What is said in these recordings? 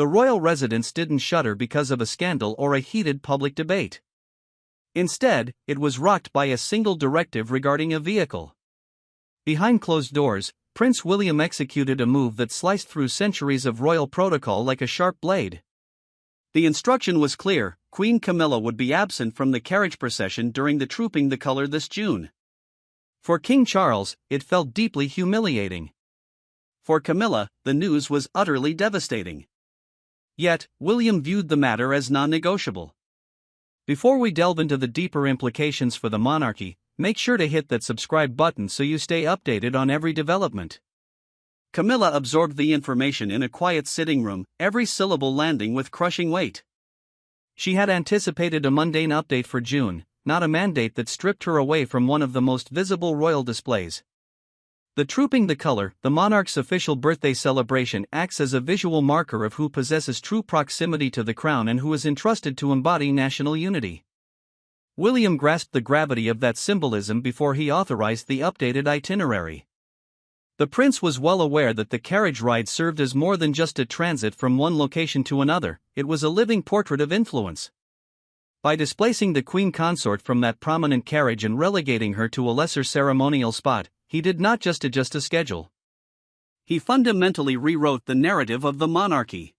The royal residence didn't shudder because of a scandal or a heated public debate. Instead, it was rocked by a single directive regarding a vehicle. Behind closed doors, Prince William executed a move that sliced through centuries of royal protocol like a sharp blade. The instruction was clear: Queen Camilla would be absent from the carriage procession during the Trooping the Colour this June. For King Charles, it felt deeply humiliating. For Camilla, the news was utterly devastating. Yet, William viewed the matter as non-negotiable. Before we delve into the deeper implications for the monarchy, make sure to hit that subscribe button so you stay updated on every development. Camilla absorbed the information in a quiet sitting room, every syllable landing with crushing weight. She had anticipated a mundane update for June, not a mandate that stripped her away from one of the most visible royal displays. The Trooping the Colour, the monarch's official birthday celebration, acts as a visual marker of who possesses true proximity to the crown and who is entrusted to embody national unity. William grasped the gravity of that symbolism before he authorized the updated itinerary. The prince was well aware that the carriage ride served as more than just a transit from one location to another, it was a living portrait of influence. By displacing the queen consort from that prominent carriage and relegating her to a lesser ceremonial spot, he did not just adjust a schedule. He fundamentally rewrote the narrative of the monarchy.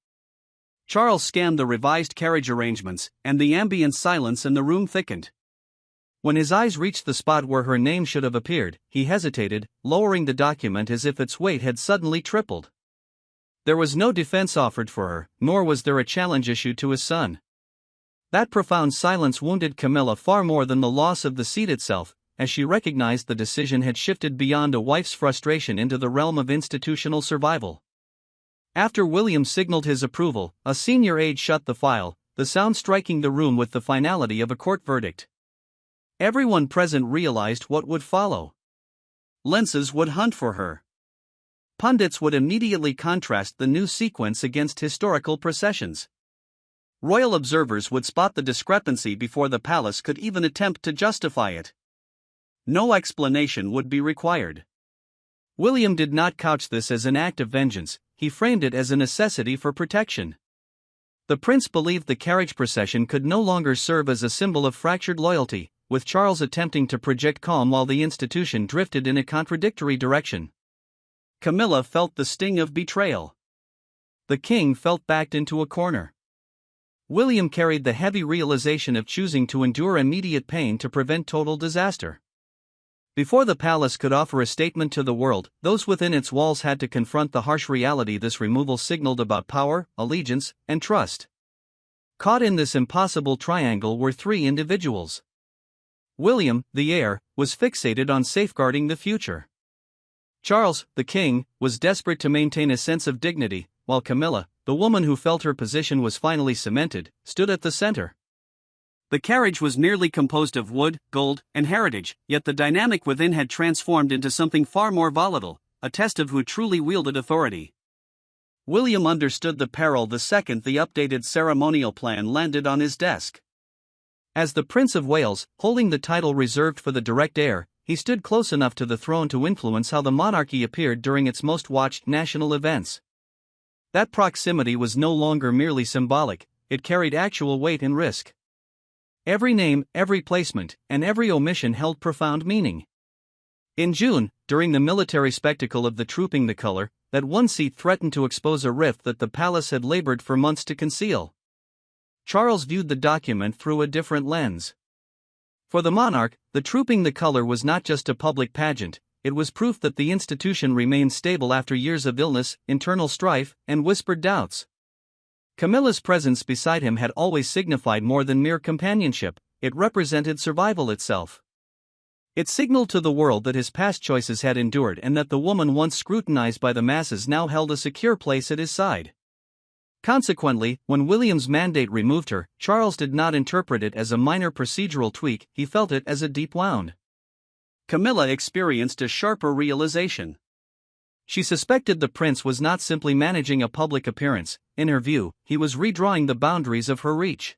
Charles scanned the revised carriage arrangements, and the ambient silence in the room thickened. When his eyes reached the spot where her name should have appeared, he hesitated, lowering the document as if its weight had suddenly tripled. There was no defense offered for her, nor was there a challenge issued to his son. That profound silence wounded Camilla far more than the loss of the seat itself, as she recognized the decision had shifted beyond a wife's frustration into the realm of institutional survival. After William signaled his approval, a senior aide shut the file, the sound striking the room with the finality of a court verdict. Everyone present realized what would follow. Lenses would hunt for her. Pundits would immediately contrast the new sequence against historical processions. Royal observers would spot the discrepancy before the palace could even attempt to justify it. No explanation would be required. William did not couch this as an act of vengeance, he framed it as a necessity for protection. The prince believed the carriage procession could no longer serve as a symbol of fractured loyalty, with Charles attempting to project calm while the institution drifted in a contradictory direction. Camilla felt the sting of betrayal. The king felt backed into a corner. William carried the heavy realization of choosing to endure immediate pain to prevent total disaster. Before the palace could offer a statement to the world, those within its walls had to confront the harsh reality this removal signaled about power, allegiance, and trust. Caught in this impossible triangle were three individuals. William, the heir, was fixated on safeguarding the future. Charles, the king, was desperate to maintain a sense of dignity, while Camilla, the woman who felt her position was finally cemented, stood at the center. The carriage was merely composed of wood, gold, and heritage, yet the dynamic within had transformed into something far more volatile, a test of who truly wielded authority. William understood the peril the second the updated ceremonial plan landed on his desk. As the Prince of Wales, holding the title reserved for the direct heir, he stood close enough to the throne to influence how the monarchy appeared during its most watched national events. That proximity was no longer merely symbolic, it carried actual weight and risk. Every name, every placement, and every omission held profound meaning. In June, during the military spectacle of the Trooping the Colour, that one seat threatened to expose a rift that the palace had labored for months to conceal. Charles viewed the document through a different lens. For the monarch, the Trooping the Colour was not just a public pageant, it was proof that the institution remained stable after years of illness, internal strife, and whispered doubts. Camilla's presence beside him had always signified more than mere companionship, it represented survival itself. It signaled to the world that his past choices had endured and that the woman once scrutinized by the masses now held a secure place at his side. Consequently, when William's mandate removed her, Charles did not interpret it as a minor procedural tweak, he felt it as a deep wound. Camilla experienced a sharper realization. She suspected the prince was not simply managing a public appearance, in her view, he was redrawing the boundaries of her reach.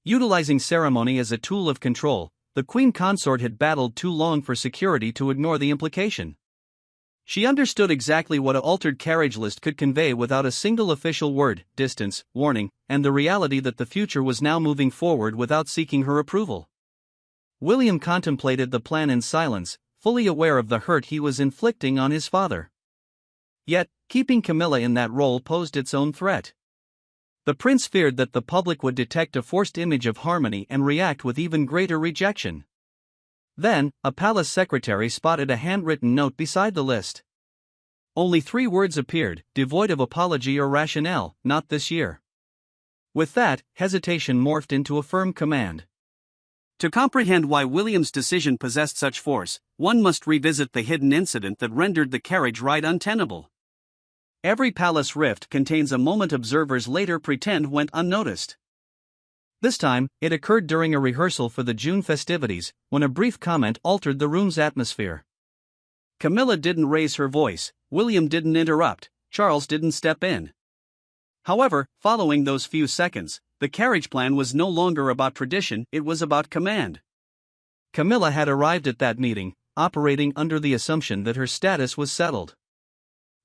Utilizing ceremony as a tool of control, the queen consort had battled too long for security to ignore the implication. She understood exactly what an altered carriage list could convey without a single official word: distance, warning, and the reality that the future was now moving forward without seeking her approval. William contemplated the plan in silence, fully aware of the hurt he was inflicting on his father. Yet, keeping Camilla in that role posed its own threat. The prince feared that the public would detect a forced image of harmony and react with even greater rejection. Then, a palace secretary spotted a handwritten note beside the list. Only 3 words appeared, devoid of apology or rationale: "Not this year." With that, hesitation morphed into a firm command. To comprehend why William's decision possessed such force, one must revisit the hidden incident that rendered the carriage ride untenable. Every palace rift contains a moment observers later pretend went unnoticed. This time, it occurred during a rehearsal for the June festivities, when a brief comment altered the room's atmosphere. Camilla didn't raise her voice, William didn't interrupt, Charles didn't step in. However, following those few seconds, the carriage plan was no longer about tradition, it was about command. Camilla had arrived at that meeting, operating under the assumption that her status was settled.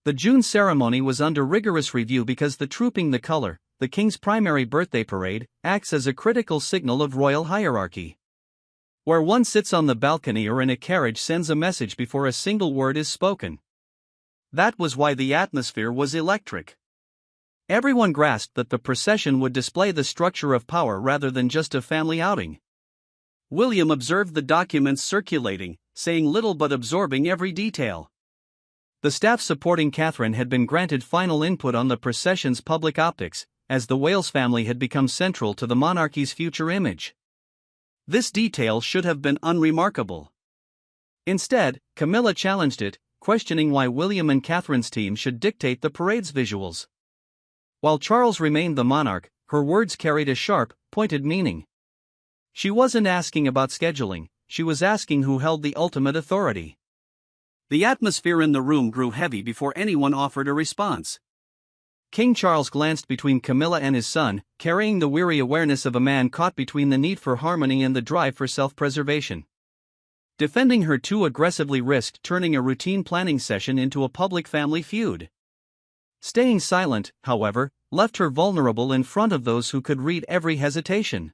The June ceremony was under rigorous review because the Trooping the Color, the king's primary birthday parade, acts as a critical signal of royal hierarchy. Where one sits on the balcony or in a carriage sends a message before a single word is spoken. That was why the atmosphere was electric. Everyone grasped that the procession would display the structure of power rather than just a family outing. William observed the documents circulating, saying little but absorbing every detail. The staff supporting Catherine had been granted final input on the procession's public optics, as the Wales family had become central to the monarchy's future image. This detail should have been unremarkable. Instead, Camilla challenged it, questioning why William and Catherine's team should dictate the parade's visuals. While Charles remained the monarch, her words carried a sharp, pointed meaning. She wasn't asking about scheduling, she was asking who held the ultimate authority. The atmosphere in the room grew heavy before anyone offered a response. King Charles glanced between Camilla and his son, carrying the weary awareness of a man caught between the need for harmony and the drive for self-preservation. Defending her too aggressively risked turning a routine planning session into a public family feud. Staying silent, however, left her vulnerable in front of those who could read every hesitation.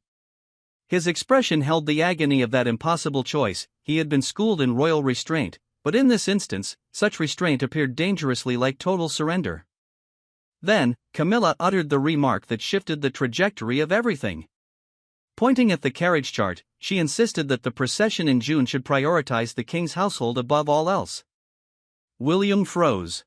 His expression held the agony of that impossible choice. He had been schooled in royal restraint, but in this instance, such restraint appeared dangerously like total surrender. Then, Camilla uttered the remark that shifted the trajectory of everything. Pointing at the carriage chart, she insisted that the procession in June should prioritize the king's household above all else. William froze.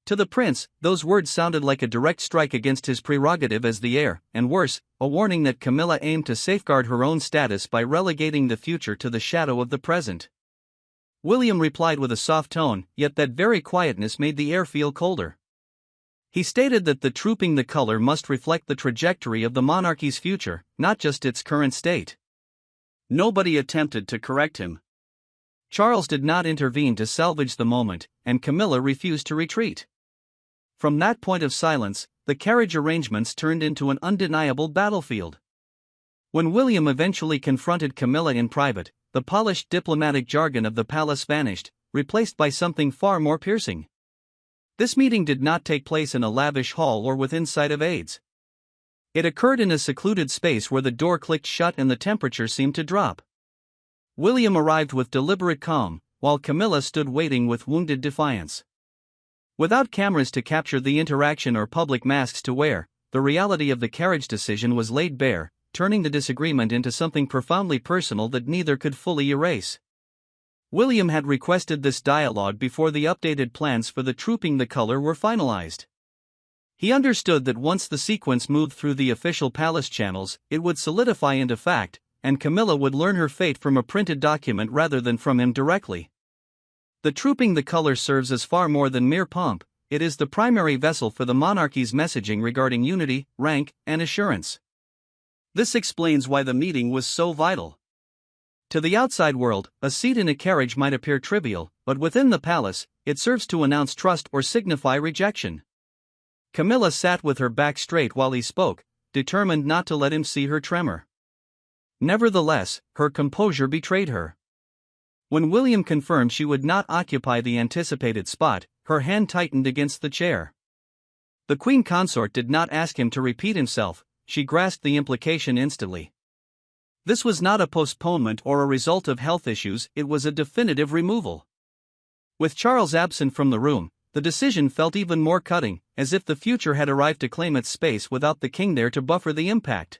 To the prince, those words sounded like a direct strike against his prerogative as the heir, and worse, a warning that Camilla aimed to safeguard her own status by relegating the future to the shadow of the present. William replied with a soft tone, yet that very quietness made the air feel colder. He stated that the Trooping the Color must reflect the trajectory of the monarchy's future, not just its current state. Nobody attempted to correct him. Charles did not intervene to salvage the moment, and Camilla refused to retreat. From that point of silence, the carriage arrangements turned into an undeniable battlefield. When William eventually confronted Camilla in private, the polished diplomatic jargon of the palace vanished, replaced by something far more piercing. This meeting did not take place in a lavish hall or within sight of aides. It occurred in a secluded space where the door clicked shut and the temperature seemed to drop. William arrived with deliberate calm, while Camilla stood waiting with wounded defiance. Without cameras to capture the interaction or public masks to wear, the reality of the carriage decision was laid bare, turning the disagreement into something profoundly personal that neither could fully erase. William had requested this dialogue before the updated plans for the Trooping the Color were finalized. He understood that once the sequence moved through the official palace channels, it would solidify into fact, and Camilla would learn her fate from a printed document rather than from him directly. The Trooping the Color serves as far more than mere pomp, it is the primary vessel for the monarchy's messaging regarding unity, rank, and assurance. This explains why the meeting was so vital. To the outside world, a seat in a carriage might appear trivial, but within the palace, it serves to announce trust or signify rejection. Camilla sat with her back straight while he spoke, determined not to let him see her tremor. Nevertheless, her composure betrayed her. When William confirmed she would not occupy the anticipated spot, her hand tightened against the chair. The queen consort did not ask him to repeat himself, she grasped the implication instantly. This was not a postponement or a result of health issues, it was a definitive removal. With Charles absent from the room, the decision felt even more cutting, as if the future had arrived to claim its space without the king there to buffer the impact.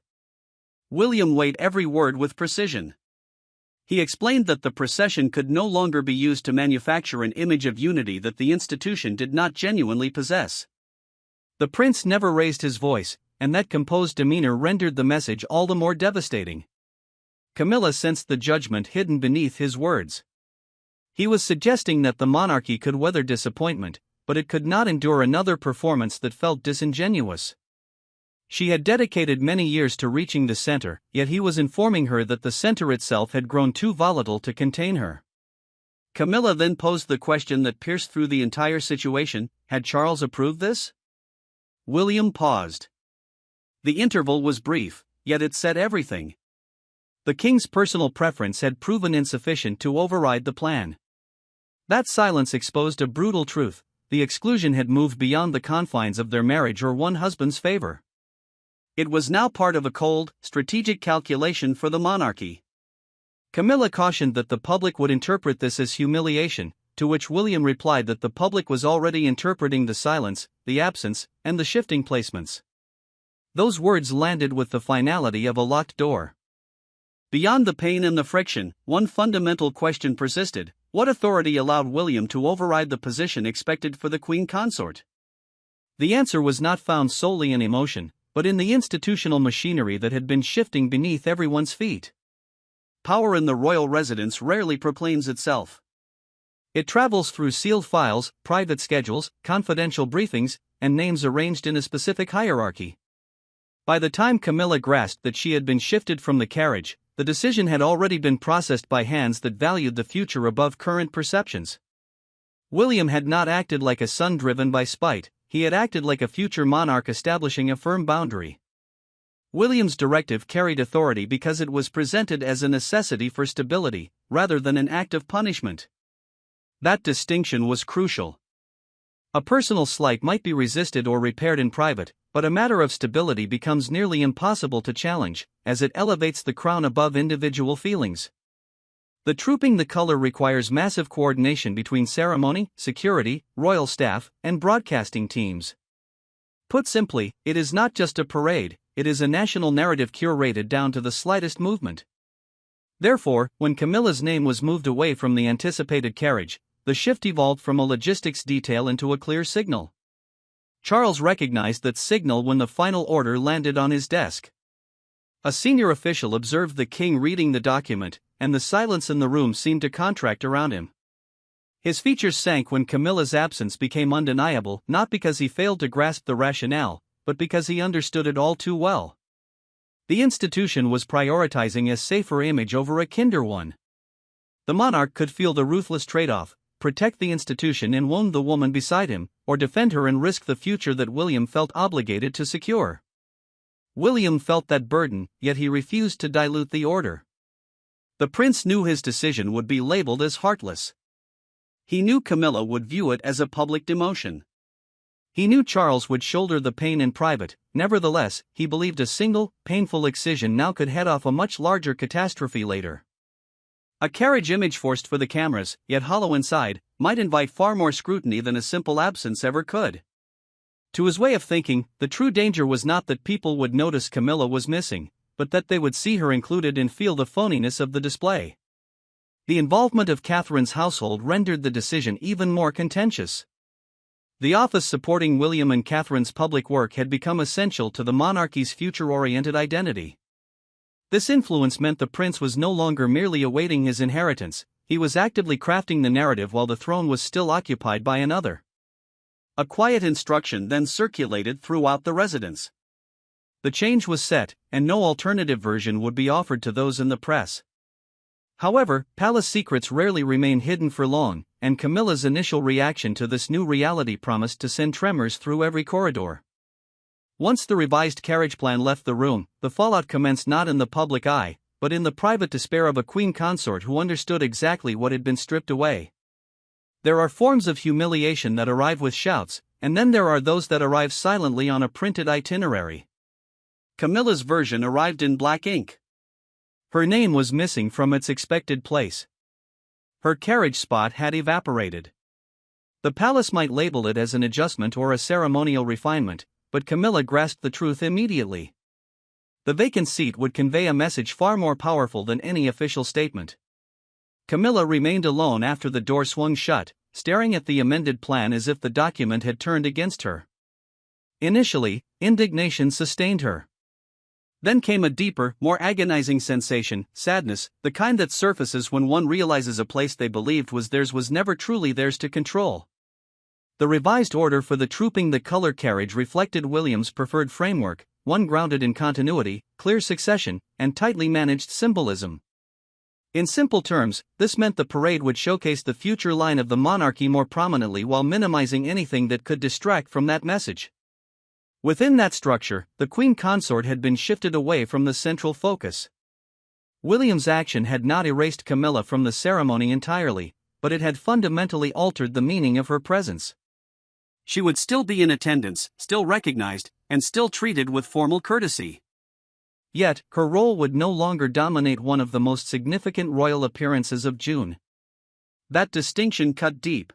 William weighed every word with precision. He explained that the procession could no longer be used to manufacture an image of unity that the institution did not genuinely possess. The prince never raised his voice, and that composed demeanor rendered the message all the more devastating. Camilla sensed the judgment hidden beneath his words. He was suggesting that the monarchy could weather disappointment, but it could not endure another performance that felt disingenuous. She had dedicated many years to reaching the center, yet he was informing her that the center itself had grown too volatile to contain her. Camilla then posed the question that pierced through the entire situation: had Charles approved this? William paused. The interval was brief, yet it said everything. The king's personal preference had proven insufficient to override the plan. That silence exposed a brutal truth: the exclusion had moved beyond the confines of their marriage or one husband's favor. It was now part of a cold, strategic calculation for the monarchy. Camilla cautioned that the public would interpret this as humiliation, to which William replied that the public was already interpreting the silence, the absence, and the shifting placements. Those words landed with the finality of a locked door. Beyond the pain and the friction, one fundamental question persisted: what authority allowed William to override the position expected for the queen consort? The answer was not found solely in emotion, but in the institutional machinery that had been shifting beneath everyone's feet. Power in the royal residence rarely proclaims itself. It travels through sealed files, private schedules, confidential briefings, and names arranged in a specific hierarchy. By the time Camilla grasped that she had been shifted from the carriage, the decision had already been processed by hands that valued the future above current perceptions. William had not acted like a son driven by spite, he had acted like a future monarch establishing a firm boundary. William's directive carried authority because it was presented as a necessity for stability, rather than an act of punishment. That distinction was crucial. A personal slight might be resisted or repaired in private, but a matter of stability becomes nearly impossible to challenge, as it elevates the crown above individual feelings. The trooping the color requires massive coordination between ceremony, security, royal staff, and broadcasting teams. Put simply, it is not just a parade, it is a national narrative curated down to the slightest movement. Therefore, when Camilla's name was moved away from the anticipated carriage, the shift evolved from a logistics detail into a clear signal. Charles recognized that signal when the final order landed on his desk. A senior official observed the king reading the document, and the silence in the room seemed to contract around him. His features sank when Camilla's absence became undeniable, not because he failed to grasp the rationale, but because he understood it all too well. The institution was prioritizing a safer image over a kinder one. The monarch could feel the ruthless trade-off: protect the institution and wound the woman beside him, or defend her and risk the future that William felt obligated to secure. William felt that burden, yet he refused to dilute the order. The prince knew his decision would be labeled as heartless. He knew Camilla would view it as a public demotion. He knew Charles would shoulder the pain in private. Nevertheless, he believed a single, painful excision now could head off a much larger catastrophe later. A carriage image forced for the cameras, yet hollow inside, might invite far more scrutiny than a simple absence ever could. To his way of thinking, the true danger was not that people would notice Camilla was missing, but that they would see her included and feel the phoniness of the display. The involvement of Catherine's household rendered the decision even more contentious. The office supporting William and Catherine's public work had become essential to the monarchy's future-oriented identity. This influence meant the prince was no longer merely awaiting his inheritance, he was actively crafting the narrative while the throne was still occupied by another. A quiet instruction then circulated throughout the residence. The change was set, and no alternative version would be offered to those in the press. However, palace secrets rarely remain hidden for long, and Camilla's initial reaction to this new reality promised to send tremors through every corridor. Once the revised carriage plan left the room, the fallout commenced not in the public eye, but in the private despair of a queen consort who understood exactly what had been stripped away. There are forms of humiliation that arrive with shouts, and then there are those that arrive silently on a printed itinerary. Camilla's version arrived in black ink. Her name was missing from its expected place. Her carriage spot had evaporated. The palace might label it as an adjustment or a ceremonial refinement, but Camilla grasped the truth immediately. The vacant seat would convey a message far more powerful than any official statement. Camilla remained alone after the door swung shut, staring at the amended plan as if the document had turned against her. Initially, indignation sustained her. Then came a deeper, more agonizing sensation, sadness, the kind that surfaces when one realizes a place they believed was theirs was never truly theirs to control. The revised order for the trooping the color carriage reflected William's preferred framework, one grounded in continuity, clear succession, and tightly managed symbolism. In simple terms, this meant the parade would showcase the future line of the monarchy more prominently while minimizing anything that could distract from that message. Within that structure, the queen consort had been shifted away from the central focus. William's action had not erased Camilla from the ceremony entirely, but it had fundamentally altered the meaning of her presence. She would still be in attendance, still recognized, and still treated with formal courtesy. Yet, her role would no longer dominate one of the most significant royal appearances of June. That distinction cut deep.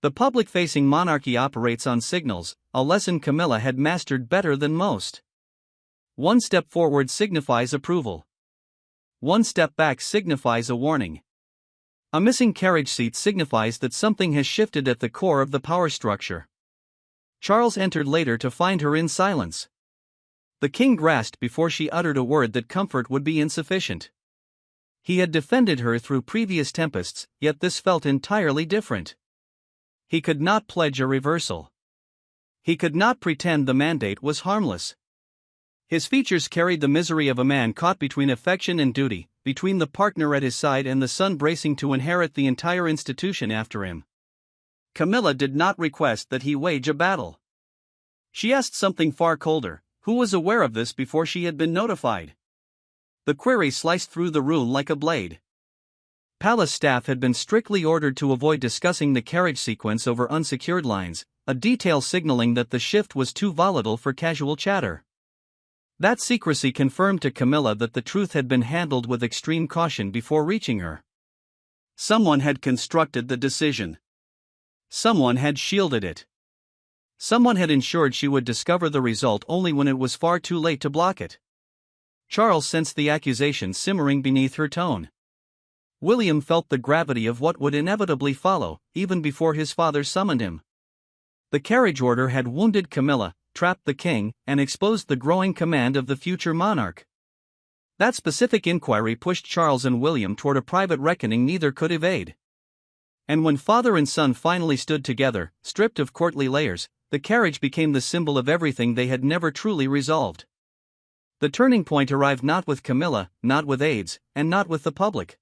The public-facing monarchy operates on signals, a lesson Camilla had mastered better than most. One step forward signifies approval. One step back signifies a warning. A missing carriage seat signifies that something has shifted at the core of the power structure. Charles entered later to find her in silence. The king grasped before she uttered a word that comfort would be insufficient. He had defended her through previous tempests, yet this felt entirely different. He could not pledge a reversal. He could not pretend the mandate was harmless. His features carried the misery of a man caught between affection and duty, between the partner at his side and the son bracing to inherit the entire institution after him. Camilla did not request that he wage a battle. She asked something far colder: who was aware of this before she had been notified? The query sliced through the room like a blade. Palace staff had been strictly ordered to avoid discussing the carriage sequence over unsecured lines, a detail signaling that the shift was too volatile for casual chatter. That secrecy confirmed to Camilla that the truth had been handled with extreme caution before reaching her. Someone had constructed the decision. Someone had shielded it. Someone had ensured she would discover the result only when it was far too late to block it. Charles sensed the accusation simmering beneath her tone. William felt the gravity of what would inevitably follow, even before his father summoned him. The carriage order had wounded Camilla, trapped the king, and exposed the growing command of the future monarch. That specific inquiry pushed Charles and William toward a private reckoning neither could evade. And when father and son finally stood together, stripped of courtly layers, the carriage became the symbol of everything they had never truly resolved. The turning point arrived not with Camilla, not with aides, and not with the public.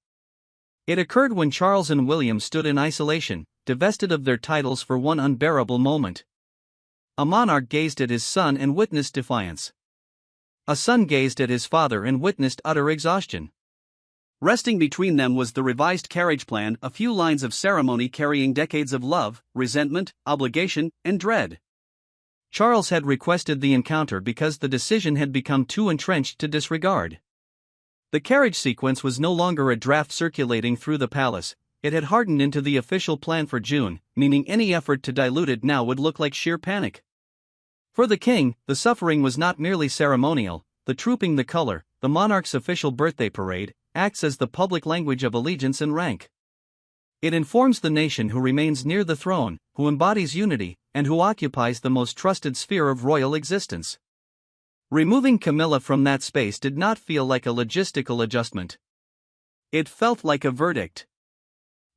It occurred when Charles and William stood in isolation, divested of their titles for one unbearable moment. A monarch gazed at his son and witnessed defiance. A son gazed at his father and witnessed utter exhaustion. Resting between them was the revised carriage plan, a few lines of ceremony carrying decades of love, resentment, obligation, and dread. Charles had requested the encounter because the decision had become too entrenched to disregard. The carriage sequence was no longer a draft circulating through the palace, it had hardened into the official plan for June, meaning any effort to dilute it now would look like sheer panic. For the king, the suffering was not merely ceremonial. The trooping the color, the monarch's official birthday parade, acts as the public language of allegiance and rank. It informs the nation who remains near the throne, who embodies unity, and who occupies the most trusted sphere of royal existence. Removing Camilla from that space did not feel like a logistical adjustment. It felt like a verdict.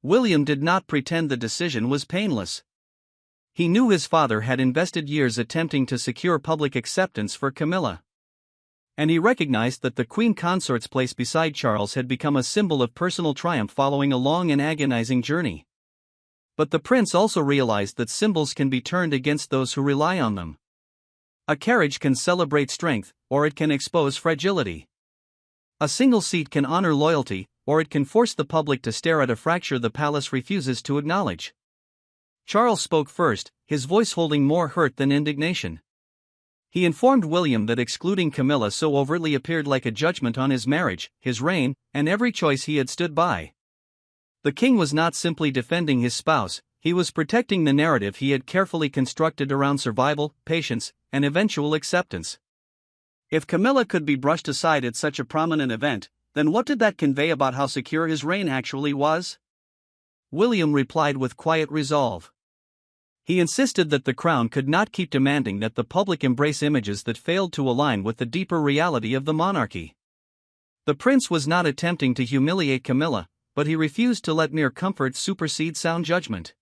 William did not pretend the decision was painless. He knew his father had invested years attempting to secure public acceptance for Camilla. And he recognized that the queen consort's place beside Charles had become a symbol of personal triumph following a long and agonizing journey. But the prince also realized that symbols can be turned against those who rely on them. A carriage can celebrate strength, or it can expose fragility. A single seat can honor loyalty, or it can force the public to stare at a fracture the palace refuses to acknowledge. Charles spoke first, his voice holding more hurt than indignation. He informed William that excluding Camilla so overtly appeared like a judgment on his marriage, his reign, and every choice he had stood by. The king was not simply defending his spouse, he was protecting the narrative he had carefully constructed around survival, patience, and eventual acceptance. If Camilla could be brushed aside at such a prominent event, then what did that convey about how secure his reign actually was? William replied with quiet resolve. He insisted that the crown could not keep demanding that the public embrace images that failed to align with the deeper reality of the monarchy. The prince was not attempting to humiliate Camilla, but he refused to let mere comfort supersede sound judgment.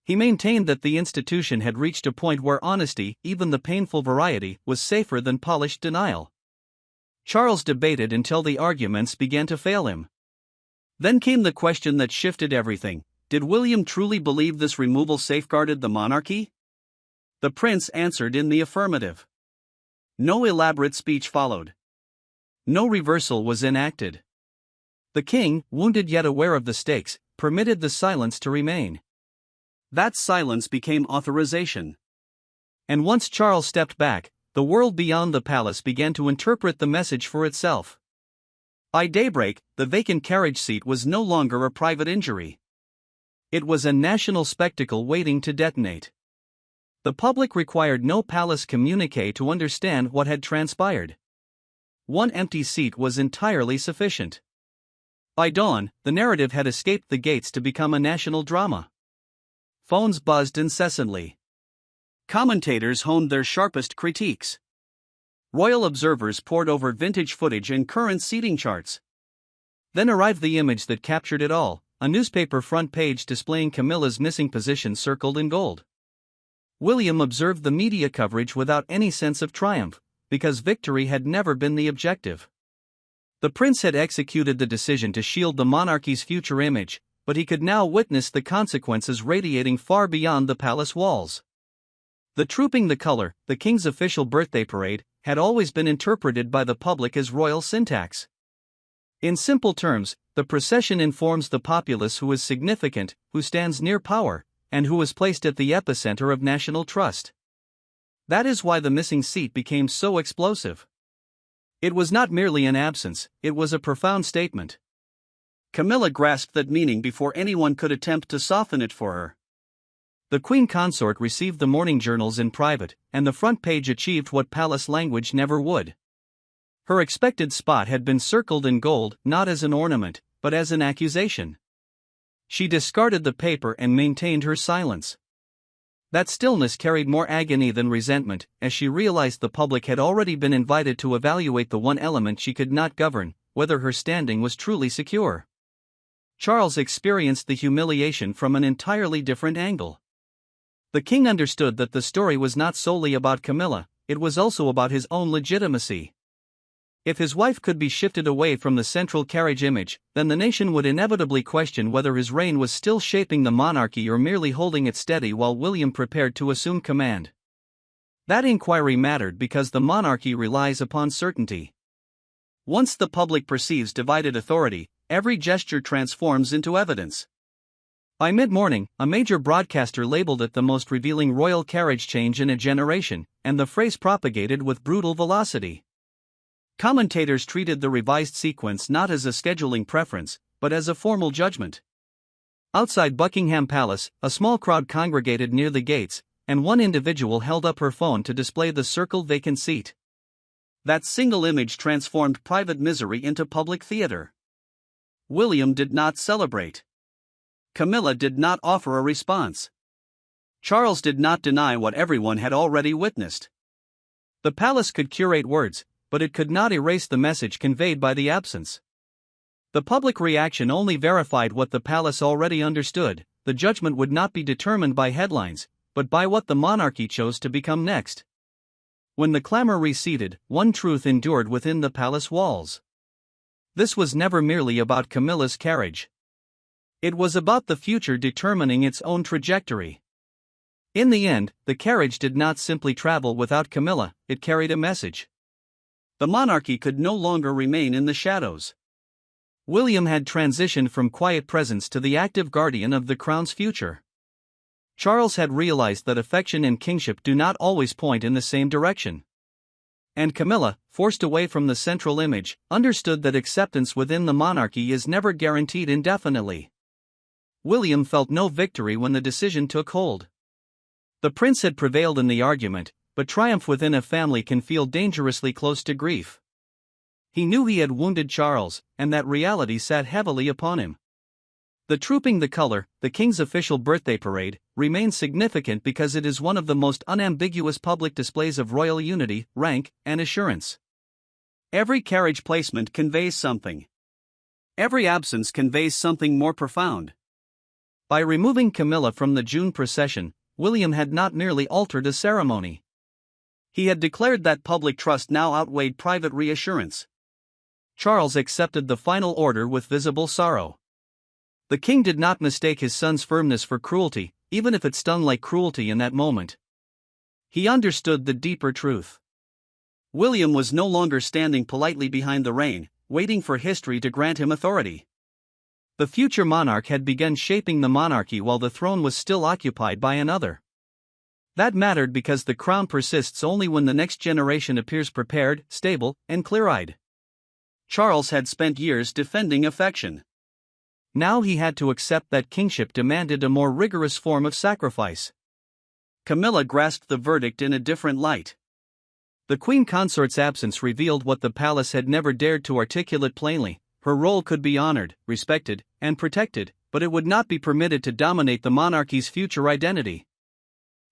He maintained that the institution had reached a point where honesty, even the painful variety, was safer than polished denial. Charles debated until the arguments began to fail him. Then came the question that shifted everything: did William truly believe this removal safeguarded the monarchy? The prince answered in the affirmative. No elaborate speech followed. No reversal was enacted. The king, wounded yet aware of the stakes, permitted the silence to remain. That silence became authorization. And once Charles stepped back, the world beyond the palace began to interpret the message for itself. By daybreak, the vacant carriage seat was no longer a private injury. It was a national spectacle waiting to detonate. The public required no palace communique to understand what had transpired. One empty seat was entirely sufficient. By dawn, the narrative had escaped the gates to become a national drama. Phones buzzed incessantly. Commentators honed their sharpest critiques. Royal observers pored over vintage footage and current seating charts. Then arrived the image that captured it all, a newspaper front page displaying Camilla's missing position circled in gold. William observed the media coverage without any sense of triumph, because victory had never been the objective. The prince had executed the decision to shield the monarchy's future image, but he could now witness the consequences radiating far beyond the palace walls. The Trooping the Color, the king's official birthday parade, had always been interpreted by the public as royal syntax. In simple terms, the procession informs the populace who is significant, who stands near power, and who is placed at the epicenter of national trust. That is why the missing seat became so explosive. It was not merely an absence, it was a profound statement. Camilla grasped that meaning before anyone could attempt to soften it for her. The queen consort received the morning journals in private, and the front page achieved what palace language never would. Her expected spot had been circled in gold, not as an ornament, but as an accusation. She discarded the paper and maintained her silence. That stillness carried more agony than resentment, as she realized the public had already been invited to evaluate the one element she could not govern, whether her standing was truly secure. Charles experienced the humiliation from an entirely different angle. The king understood that the story was not solely about Camilla, it was also about his own legitimacy. If his wife could be shifted away from the central carriage image, then the nation would inevitably question whether his reign was still shaping the monarchy or merely holding it steady while William prepared to assume command. That inquiry mattered because the monarchy relies upon certainty. Once the public perceives divided authority, every gesture transforms into evidence. By mid-morning, a major broadcaster labeled it the most revealing royal carriage change in a generation, and the phrase propagated with brutal velocity. Commentators treated the revised sequence not as a scheduling preference, but as a formal judgment. Outside Buckingham Palace, a small crowd congregated near the gates, and one individual held up her phone to display the circled vacant seat. That single image transformed private misery into public theater. William did not celebrate. Camilla did not offer a response. Charles did not deny what everyone had already witnessed. The palace could curate words, but it could not erase the message conveyed by the absence. The public reaction only verified what the palace already understood: the judgment would not be determined by headlines, but by what the monarchy chose to become next. When the clamor receded, one truth endured within the palace walls. This was never merely about Camilla's carriage. It was about the future determining its own trajectory. In the end, the carriage did not simply travel without Camilla, it carried a message. The monarchy could no longer remain in the shadows. William had transitioned from quiet presence to the active guardian of the crown's future. Charles had realized that affection and kingship do not always point in the same direction. And Camilla, forced away from the central image, understood that acceptance within the monarchy is never guaranteed indefinitely. William felt no victory when the decision took hold. The prince had prevailed in the argument, but triumph within a family can feel dangerously close to grief. He knew he had wounded Charles, and that reality sat heavily upon him. The Trooping the Color, the king's official birthday parade, remains significant because it is one of the most unambiguous public displays of royal unity, rank, and assurance. Every carriage placement conveys something. Every absence conveys something more profound. By removing Camilla from the June procession, William had not merely altered a ceremony. He had declared that public trust now outweighed private reassurance. Charles accepted the final order with visible sorrow. The king did not mistake his son's firmness for cruelty, even if it stung like cruelty in that moment. He understood the deeper truth. William was no longer standing politely behind the reign, waiting for history to grant him authority. The future monarch had begun shaping the monarchy while the throne was still occupied by another. That mattered because the crown persists only when the next generation appears prepared, stable, and clear-eyed. Charles had spent years defending affection. Now he had to accept that kingship demanded a more rigorous form of sacrifice. Camilla grasped the verdict in a different light. The queen consort's absence revealed what the palace had never dared to articulate plainly: her role could be honored, respected, and protected, but it would not be permitted to dominate the monarchy's future identity.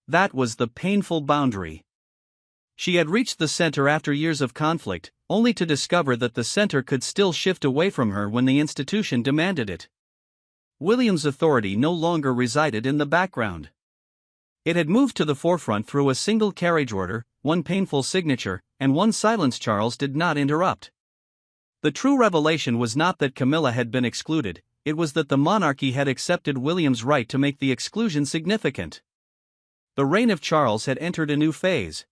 That was the painful boundary. She had reached the center after years of conflict, only to discover that the center could still shift away from her when the institution demanded it. William's authority no longer resided in the background. It had moved to the forefront through a single carriage order, one painful signature, and one silence Charles did not interrupt. The true revelation was not that Camilla had been excluded, it was that the monarchy had accepted William's right to make the exclusion significant. The reign of Charles had entered a new phase.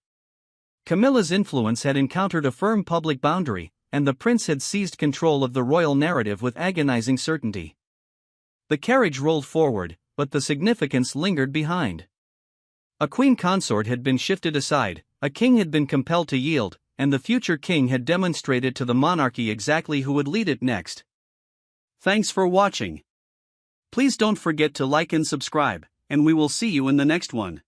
Camilla's influence had encountered a firm public boundary, and the prince had seized control of the royal narrative with agonizing certainty. The carriage rolled forward, but the significance lingered behind. A queen consort had been shifted aside, a king had been compelled to yield, and the future king had demonstrated to the monarchy exactly who would lead it next. Thanks for watching. Please don't forget to like and subscribe, and we will see you in the next one.